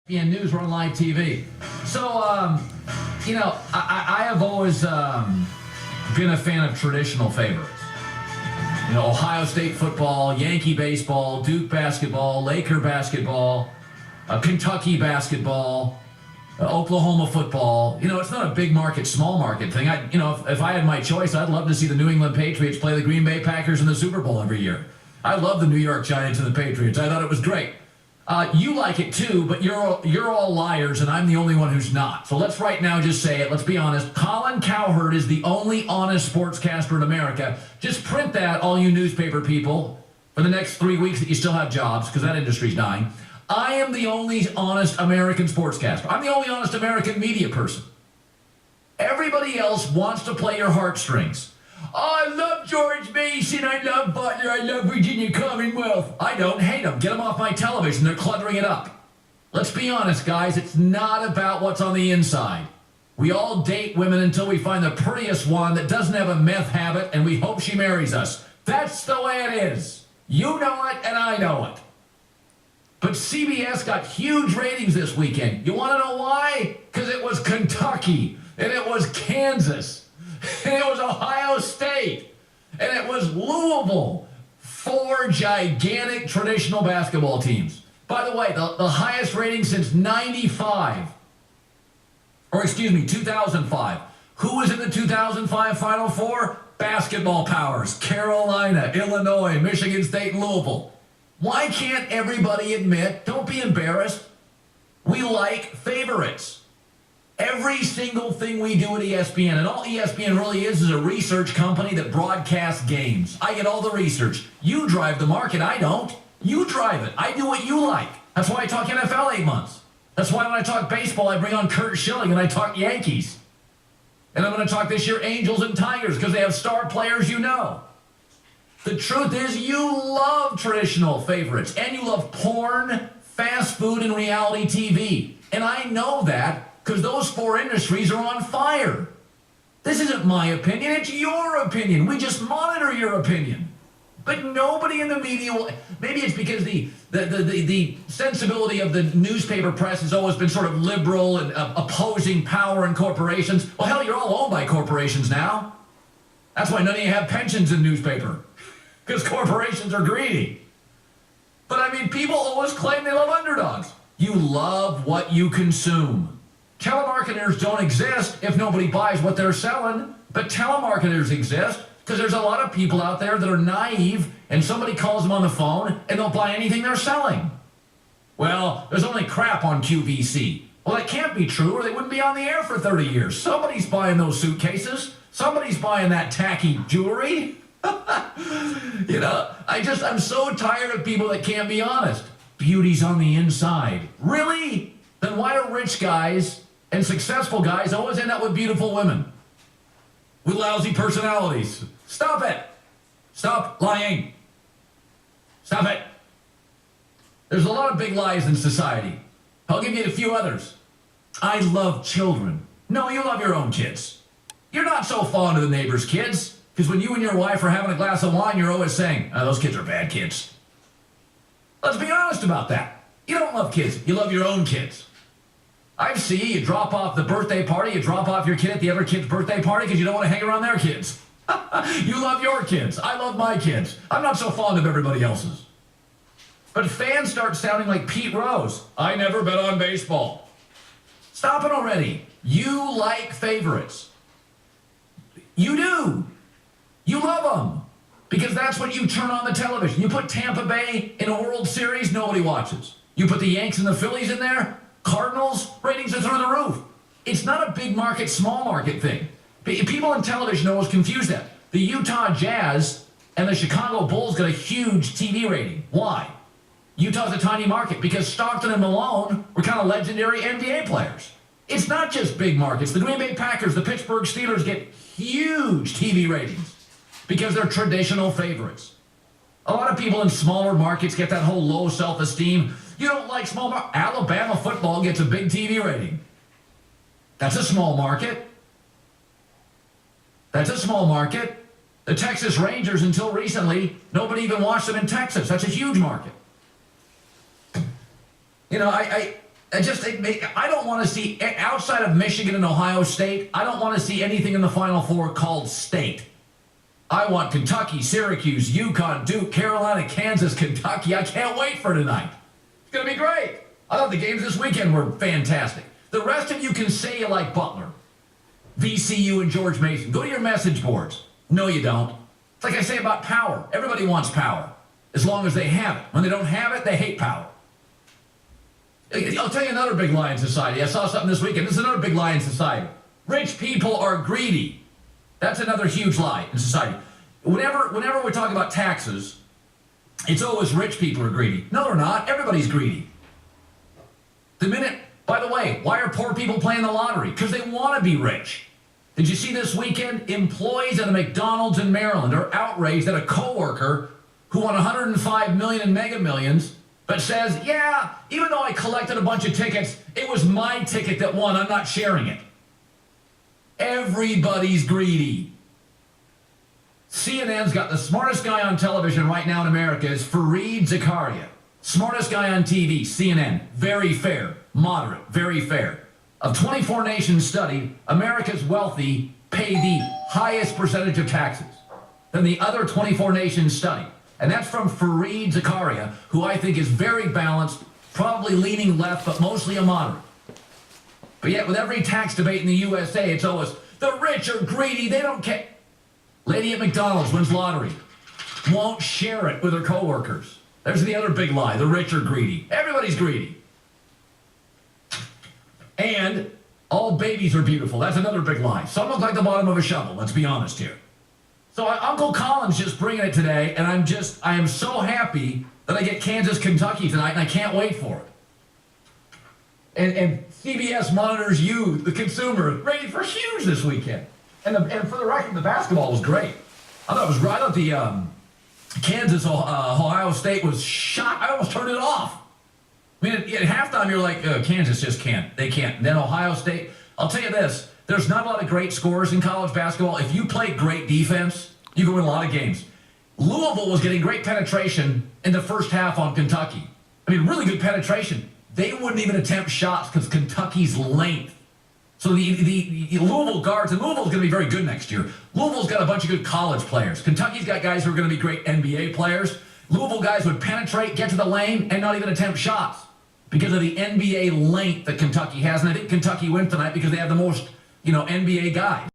ESPN News, we're on live TV. So, I have always been a fan of traditional favorites. Ohio State football, Yankee baseball, Duke basketball, Laker basketball, Kentucky basketball, Oklahoma football. It's not a big market, small market thing. If I had my choice, I'd love to see the New England Patriots play the Green Bay Packers in the Super Bowl every year. I love the New York Giants and the Patriots. I thought it was great. You like it too, but you're all liars, and I'm the only one who's not. So let's right now just say it. Let's be honest. Colin Cowherd is the only honest sportscaster in America. Just print that, all you newspaper people, for the next 3 weeks that you still have jobs, because that industry's dying. I am the only honest American sportscaster. I'm the only honest American media person. Everybody else wants to play your heartstrings. Oh, I love George Mason, I love Butler, I love Virginia Commonwealth. I don't hate them. Get them off my television. They're cluttering it up. Let's be honest, guys. It's not about what's on the inside. We all date women until we find the prettiest one that doesn't have a meth habit, and we hope she marries us. That's the way it is. You know it, and I know it. But CBS got huge ratings this weekend. You want to know why? Because it was Kentucky, and it was Kansas. And it was Ohio State, and it was Louisville. 4 gigantic traditional basketball teams. By the way, the highest rating since 2005. Who was in the 2005 Final Four? Basketball powers. Carolina, Illinois, Michigan State, Louisville. Why can't everybody admit, don't be embarrassed, we like favorites? Every single thing we do at ESPN, and all ESPN really is a research company that broadcasts games. I get all the research. You drive the market, I don't. You drive it. I do what you like. That's why I talk NFL 8 months. That's why when I talk baseball, I bring on Kurt Schilling and I talk Yankees. And I'm going to talk this year Angels and Tigers because they have star players you know. The truth is you love traditional favorites and you love porn, fast food, and reality TV. And I know that. Because those 4 industries are on fire. This isn't my opinion, it's your opinion. We just monitor your opinion. But nobody in the media will... Maybe it's because the sensibility of the newspaper press has always been sort of liberal and opposing power and corporations. Well, hell, you're all owned by corporations now. That's why none of you have pensions in newspaper. Because corporations are greedy. But people always claim they love underdogs. You love what you consume. Telemarketers don't exist if nobody buys what they're selling, but telemarketers exist because there's a lot of people out there that are naive and somebody calls them on the phone and they'll buy anything they're selling. Well, there's only crap on QVC. Well, that can't be true or they wouldn't be on the air for 30 years. Somebody's buying those suitcases. Somebody's buying that tacky jewelry. I'm so tired of people that can't be honest. Beauty's on the inside. Really? Then why do rich guys and successful guys always end up with beautiful women with lousy personalities? Stop it. Stop lying. Stop it. There's a lot of big lies in society. I'll give you a few others. I love children. No, you love your own kids. You're not so fond of the neighbor's kids because when you and your wife are having a glass of wine, you're always saying, those kids are bad kids. Let's be honest about that. You don't love kids. You love your own kids. I see you drop off the birthday party, you drop off your kid at the other kid's birthday party because you don't want to hang around their kids. You love your kids. I love my kids. I'm not so fond of everybody else's. But fans start sounding like Pete Rose. I never bet on baseball. Stop it already. You like favorites. You do. You love them. Because that's what you turn on the television. You put Tampa Bay in a World Series, nobody watches. You put the Yanks and the Phillies in there, Cardinals, ratings are through the roof. It's not a big market, small market thing. People in television always confuse that. The Utah Jazz and the Chicago Bulls got a huge TV rating. Why? Utah's a tiny market because Stockton and Malone were kind of legendary NBA players. It's not just big markets. The Green Bay Packers, the Pittsburgh Steelers get huge TV ratings because they're traditional favorites. A lot of people in smaller markets get that whole low self-esteem. You don't like small market. Alabama football gets a big TV rating. That's a small market. That's a small market. The Texas Rangers, until recently, nobody even watched them in Texas. That's a huge market. I don't want to see, outside of Michigan and Ohio State, I don't want to see anything in the Final Four called state. I want Kentucky, Syracuse, UConn, Duke, Carolina, Kansas, Kentucky. I can't wait for tonight. It's going to be great. I thought the games this weekend were fantastic. The rest of you can say you like Butler, VCU, and George Mason. Go to your message boards. No, you don't. It's like I say about power. Everybody wants power, as long as they have it. When they don't have it, they hate power. I'll tell you another big lie in society. I saw something this weekend. This is another big lie in society. Rich people are greedy. That's another huge lie in society. Whenever we talk about taxes, it's always rich people are greedy. No, they're not. Everybody's greedy. By the way, why are poor people playing the lottery? Because they want to be rich. Did you see this weekend? Employees at a McDonald's in Maryland are outraged that a coworker who won $105 million in Mega Millions, but says, yeah, even though I collected a bunch of tickets, it was my ticket that won. I'm not sharing it. Everybody's greedy. CNN's got the smartest guy on television right now in America is Fareed Zakaria. Smartest guy on TV, CNN. Very fair, moderate, very fair. Of 24 nations studied, America's wealthy pay the highest percentage of taxes than the other 24 nations studied. And that's from Fareed Zakaria, who I think is very balanced, probably leaning left, but mostly a moderate. But yet, with every tax debate in the USA, it's always, the rich are greedy, they don't care. Lady at McDonald's wins lottery. Won't share it with her coworkers. There's the other big lie, the rich are greedy. Everybody's greedy. And all babies are beautiful. That's another big lie. Some look like the bottom of a shovel, let's be honest here. So Uncle Colin's just bringing it today, and I am so happy that I get Kansas, Kentucky tonight, and I can't wait for it. And CBS monitors you, the consumer, ready for huge this weekend. And for the record, the basketball was great. I thought the Kansas Ohio State was shot. I almost turned it off. I mean, at halftime, you're like, Kansas just can't. They can't. And then Ohio State, I'll tell you this. There's not a lot of great scorers in college basketball. If you play great defense, you can win a lot of games. Louisville was getting great penetration in the first half on Kentucky. I mean, really good penetration. They wouldn't even attempt shots because Kentucky's length. So the Louisville guards, and Louisville's going to be very good next year. Louisville's got a bunch of good college players. Kentucky's got guys who are going to be great NBA players. Louisville guys would penetrate, get to the lane, and not even attempt shots because of the NBA length that Kentucky has. And I think Kentucky wins tonight because they have the most, NBA guys.